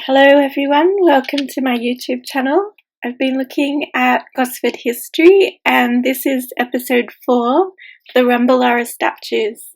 Hello everyone, welcome to my YouTube channel. I've been looking at Gosford history and this is episode 4, the Rumbalara statues.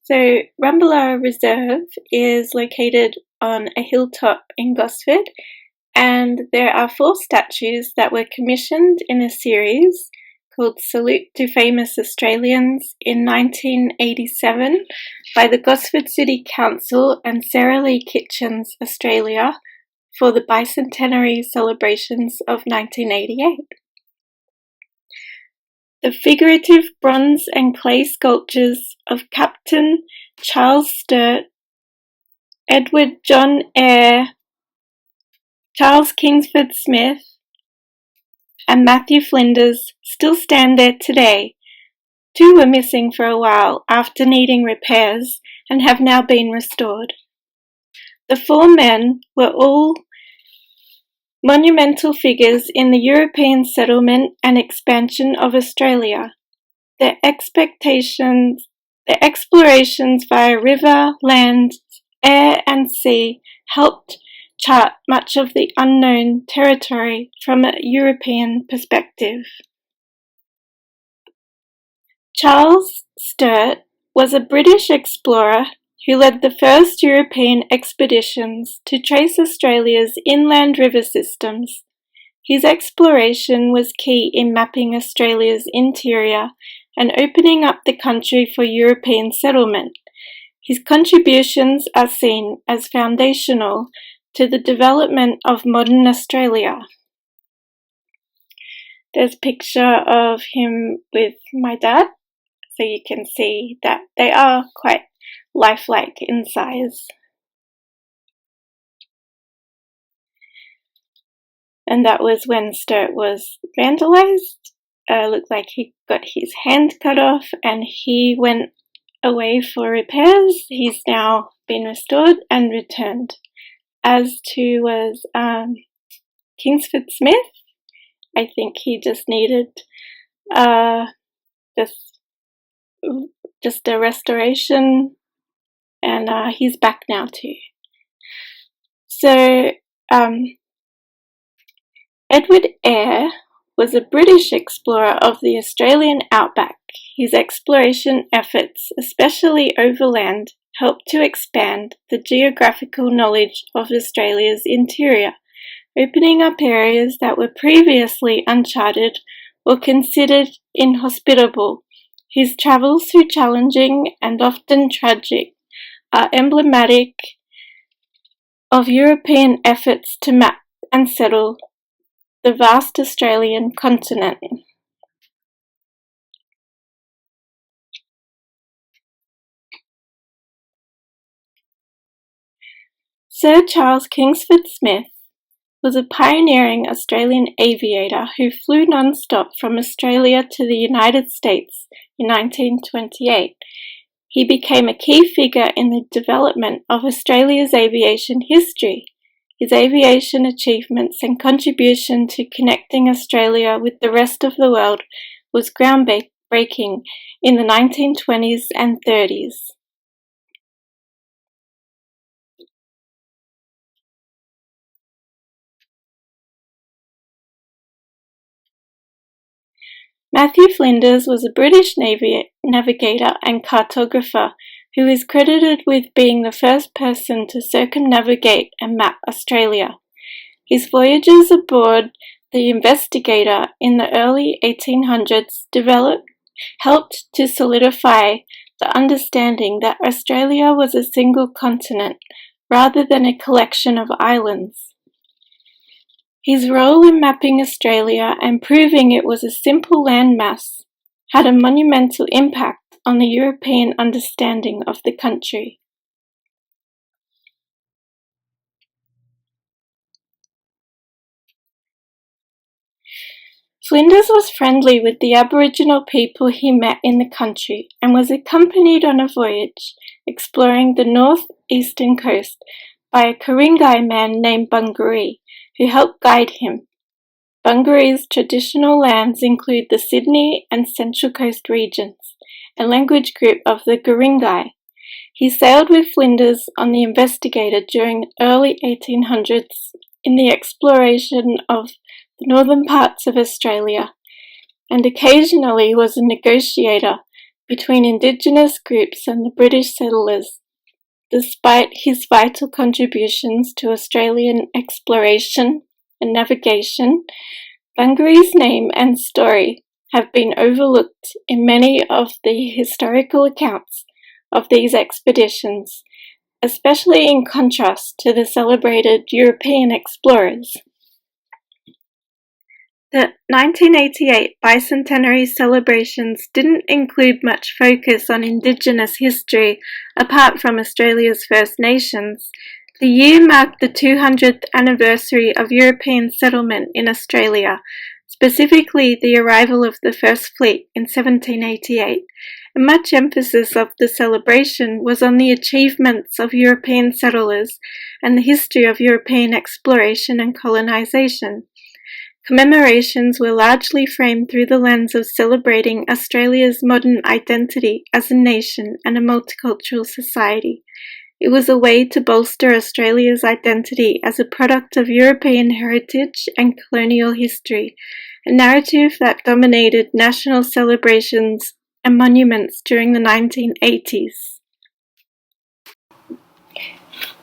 So Rumbalara Reserve is located on a hilltop in Gosford and there are 4 statues that were commissioned in a series called Salute to Famous Australians in 1987 by the Gosford City Council and Sara Kitchens, Australia, for the Bicentennial Celebrations of 1988. The figurative bronze and clay sculptures of Captain Charles Sturt, Edward John Eyre, Charles Kingsford-Smith, and Matthew Flinders still stand there today. 2 were missing for a while after needing repairs and have now been restored. The 4 men were all monumental figures in the European settlement and expansion of Australia. Their explorations via river, land, air and sea helped chart much of the unknown territory from a European perspective. Charles Sturt was a British explorer who led the first European expeditions to trace Australia's inland river systems. His exploration was key in mapping Australia's interior and opening up the country for European settlement. His contributions are seen as foundational to the development of modern Australia. There's a picture of him with my dad, so you can see that they are quite lifelike in size. And that was when Sturt was vandalised. Looked like he got his hand cut off and he went away for repairs. He's now been restored and returned. As to was Kingsford-Smith. I think he just needed just a restoration, and he's back now too. So Edward Eyre was a British explorer of the Australian outback. His exploration efforts, especially overland, helped to expand the geographical knowledge of Australia's interior, opening up areas that were previously uncharted or considered inhospitable. His travels through challenging and often tragic are emblematic of European efforts to map and settle the vast Australian continent. Sir Charles Kingsford-Smith was a pioneering Australian aviator who flew non-stop from Australia to the United States in 1928. He became a key figure in the development of Australia's aviation history. His aviation achievements and contribution to connecting Australia with the rest of the world was groundbreaking in the 1920s and 30s. Matthew Flinders was a British navigator and cartographer who is credited with being the first person to circumnavigate and map Australia. His voyages aboard the Investigator in the early 1800s helped to solidify the understanding that Australia was a single continent rather than a collection of islands. His role in mapping Australia and proving it was a simple landmass had a monumental impact on the European understanding of the country. Flinders was friendly with the Aboriginal people he met in the country and was accompanied on a voyage exploring the north-eastern coast by a Ku-ring-gai man named Bungaree, who helped guide him. Bungaree's traditional lands include the Sydney and Central Coast regions, a language group of the Ku-ring-gai. He sailed with Flinders on the Investigator during the early 1800s in the exploration of the northern parts of Australia, and occasionally was a negotiator between Indigenous groups and the British settlers. Despite his vital contributions to Australian exploration and navigation, Bungaree's name and story have been overlooked in many of the historical accounts of these expeditions, especially in contrast to the celebrated European explorers. The 1988 Bicentennial Celebrations didn't include much focus on Indigenous history apart from Australia's First Nations. The year marked the 200th anniversary of European settlement in Australia, specifically the arrival of the First Fleet in 1788, and much emphasis of the celebration was on the achievements of European settlers and the history of European exploration and colonisation. Commemorations were largely framed through the lens of celebrating Australia's modern identity as a nation and a multicultural society. It was a way to bolster Australia's identity as a product of European heritage and colonial history, a narrative that dominated national celebrations and monuments during the 1980s.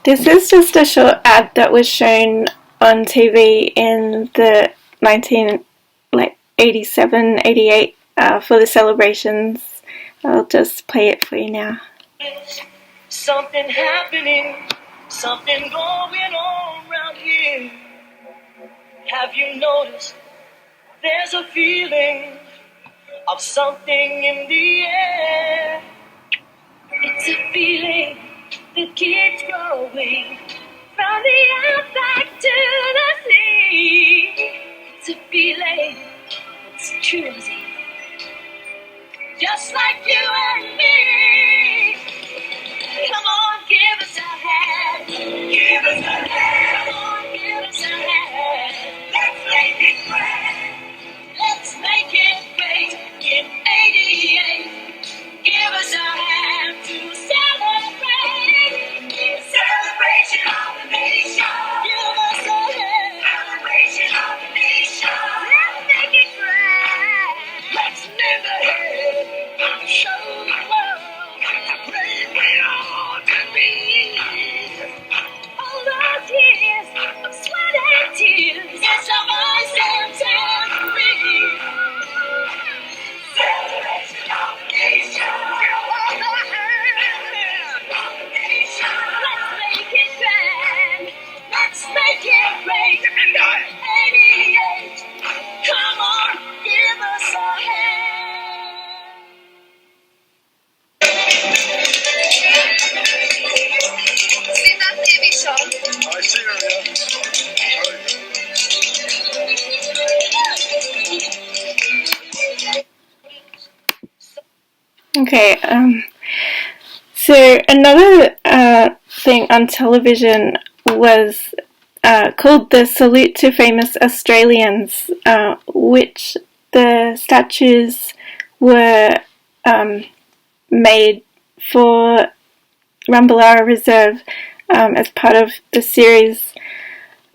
This is just a short ad that was shown on TV in the 1987, 88 for the celebrations. I'll just play it for you now. Something happening, something going on around here. Have you noticed there's a feeling of something in the air? It's a feeling that keeps growing from the earth back to the sea. It's a feeling that's choosy, just like you and me. Come on, give us a hand. Give us a hand. Come on, give us a hand. Let's make it grand. Let's make it great in 88. Give us a hand to celebrate. Celebration of the nation. Give us a hand. Celebration of the nation. Let's make it grand. Let's lend a hand. Show the world how brave we ought to be. All those years of sweat and tears. It's a bicentennial. Celebration of the nation. Give us a hand. Let's make it grand. Let's make it great. 88. Come on, give us a hand. See that TV show? I see her, yeah. Okay, so another thing on television was called the Salute to Famous Australians, which the statues were made for Rumbalara Reserve as part of the series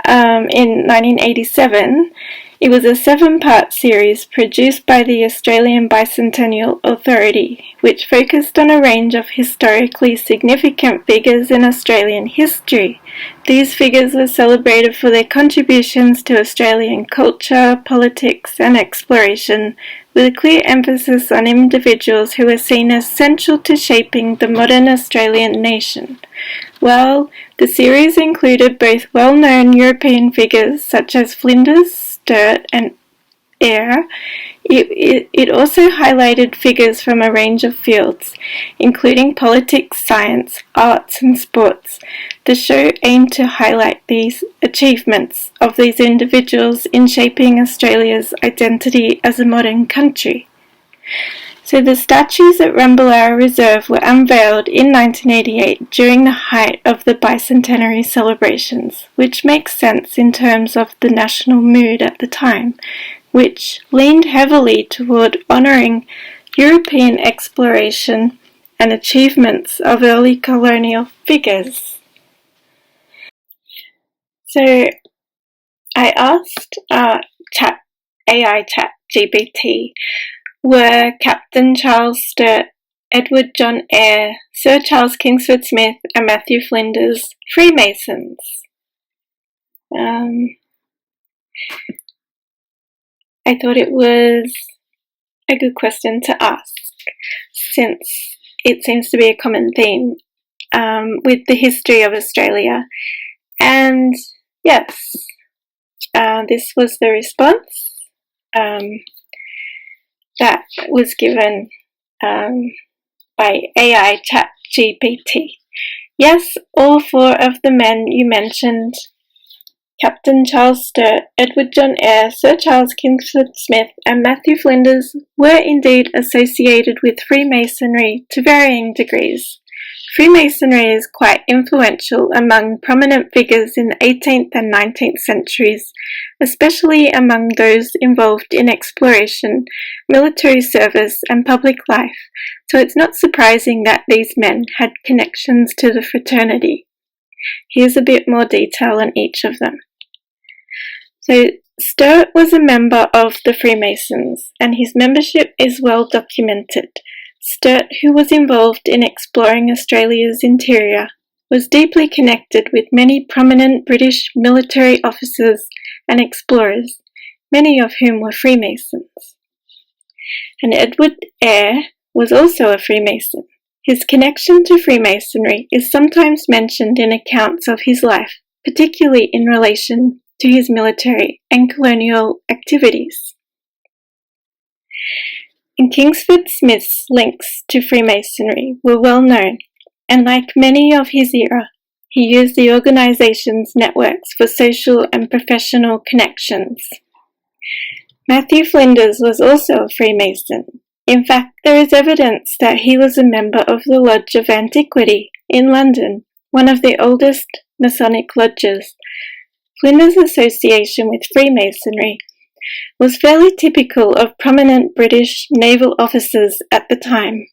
in 1987. It was a 7-part series produced by the Australian Bicentennial Authority, which focused on a range of historically significant figures in Australian history. These figures were celebrated for their contributions to Australian culture, politics, and exploration, with a clear emphasis on individuals who were seen as central to shaping the modern Australian nation. Well, the series included both well-known European figures such as Flinders, Sturt, and Eyre. It also highlighted figures from a range of fields, including politics, science, arts, and sports. The show aimed to highlight these achievements of these individuals in shaping Australia's identity as a modern country. So the statues at Rumbalara Reserve were unveiled in 1988 during the height of the Bicentennial Celebrations, which makes sense in terms of the national mood at the time, which leaned heavily toward honouring European exploration and achievements of early colonial figures. So I asked AI chat GPT, were Captain Charles Sturt, Edward John Eyre, Sir Charles Kingsford-Smith and Matthew Flinders Freemasons? I thought it was a good question to ask, since it seems to be a common theme with the history of Australia. And yes, this was the response that was given by AI chat GPT. Yes, all four of the men you mentioned, Captain Charles Sturt, Edward John Eyre, Sir Charles Kingsford-Smith and Matthew Flinders, were indeed associated with Freemasonry to varying degrees. Freemasonry is quite influential among prominent figures in the 18th and 19th centuries, especially among those involved in exploration, military service and public life, so it's not surprising that these men had connections to the fraternity. Here's a bit more detail on each of them. So Sturt was a member of the Freemasons, and his membership is well documented. Sturt, who was involved in exploring Australia's interior, was deeply connected with many prominent British military officers and explorers, many of whom were Freemasons. And Edward Eyre was also a Freemason. His connection to Freemasonry is sometimes mentioned in accounts of his life, particularly in relation to his military and colonial activities. And Kingsford-Smith's links to Freemasonry were well known, and like many of his era, he used the organisation's networks for social and professional connections. Matthew Flinders was also a Freemason. In fact, there is evidence that he was a member of the Lodge of Antiquity in London, one of the oldest Masonic lodges. Flinders' association with Freemasonry was fairly typical of prominent British naval officers at the time.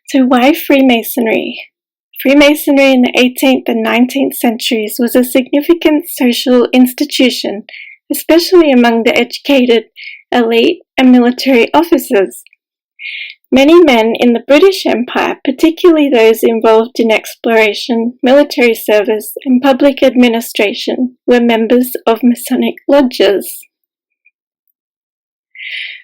So why Freemasonry? Freemasonry in the 18th and 19th centuries was a significant social institution, especially among the educated, elite and military officers. Many men in the British Empire, particularly those involved in exploration, military service and public administration, were members of Masonic lodges.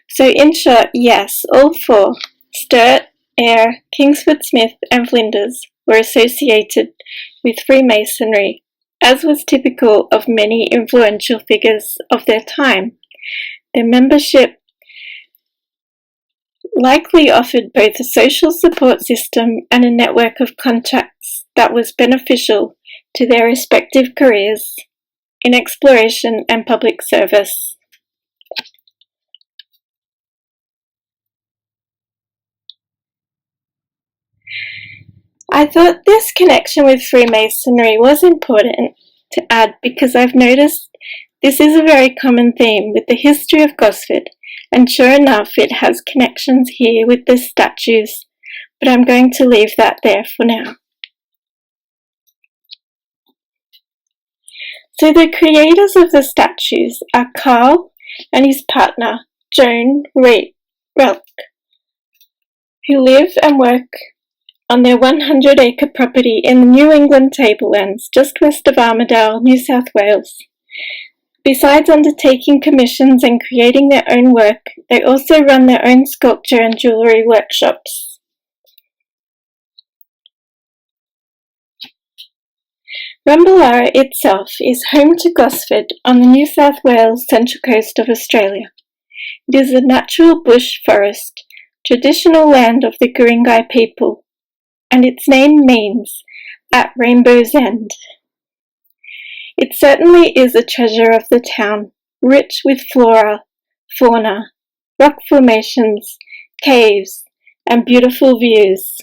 So in short, yes, all four, Sturt, Eyre, Kingsford-Smith and Flinders, were associated with Freemasonry, as was typical of many influential figures of their time. Their membership likely offered both a social support system and a network of contacts that was beneficial to their respective careers in exploration and public service. I thought this connection with Freemasonry was important to add because I've noticed this is a very common theme with the history of Gosford, and sure enough it has connections here with the statues, but I'm going to leave that there for now. So the creators of the statues are Carl and his partner Joan Relk, who live and work on their 100-acre property in the New England tablelands just west of Armidale, New South Wales. Besides undertaking commissions and creating their own work, they also run their own sculpture and jewellery workshops. Rumbalara itself is home to Gosford on the New South Wales central coast of Australia. It is a natural bush forest, traditional land of the Gurungai people, and its name means at Rainbow's End. It certainly is a treasure of the town, rich with flora, fauna, rock formations, caves, and beautiful views.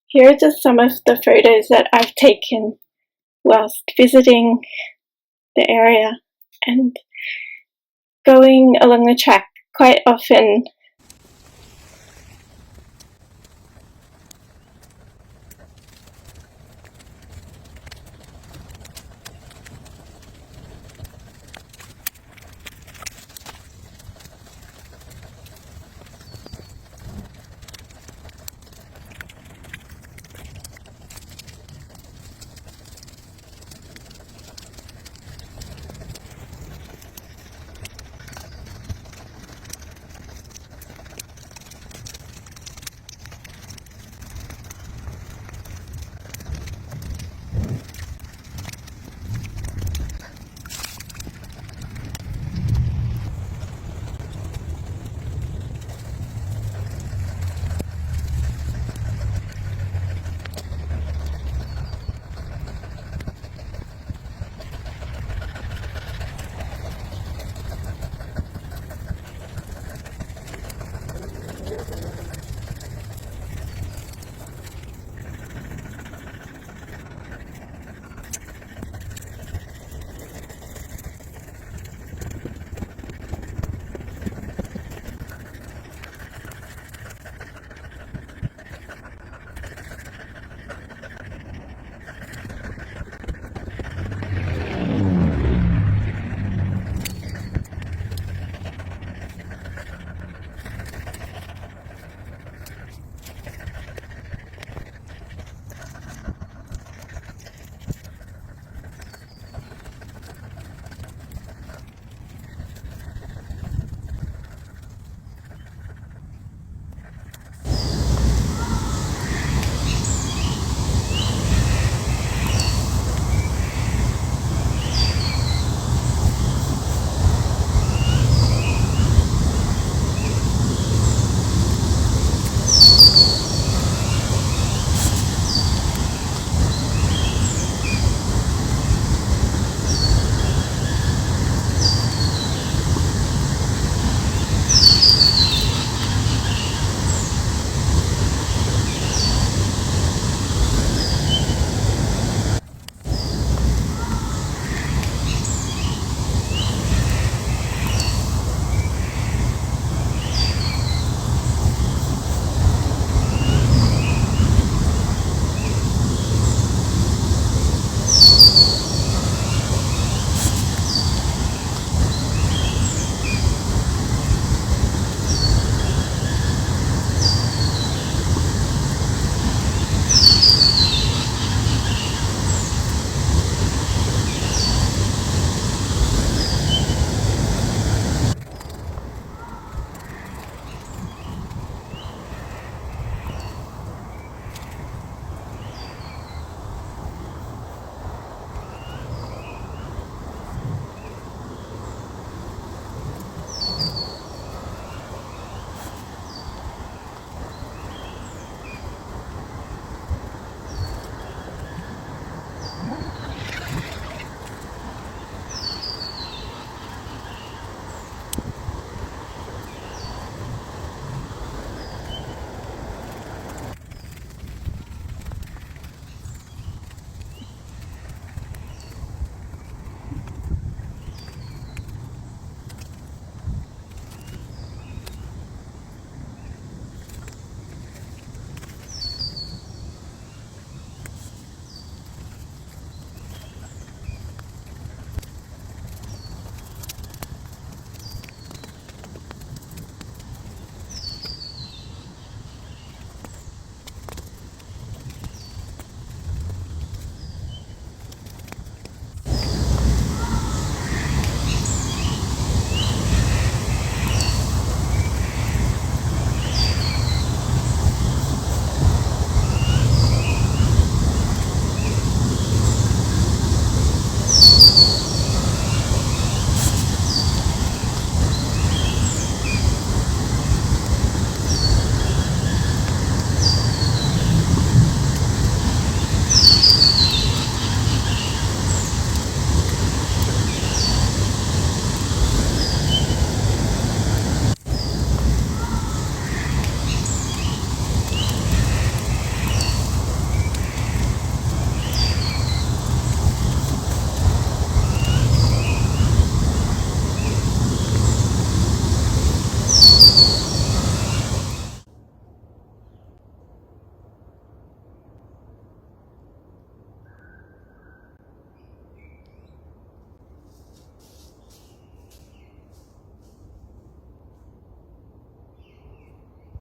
Here are just some of the photos that I've taken whilst visiting the area, and going along the track quite often.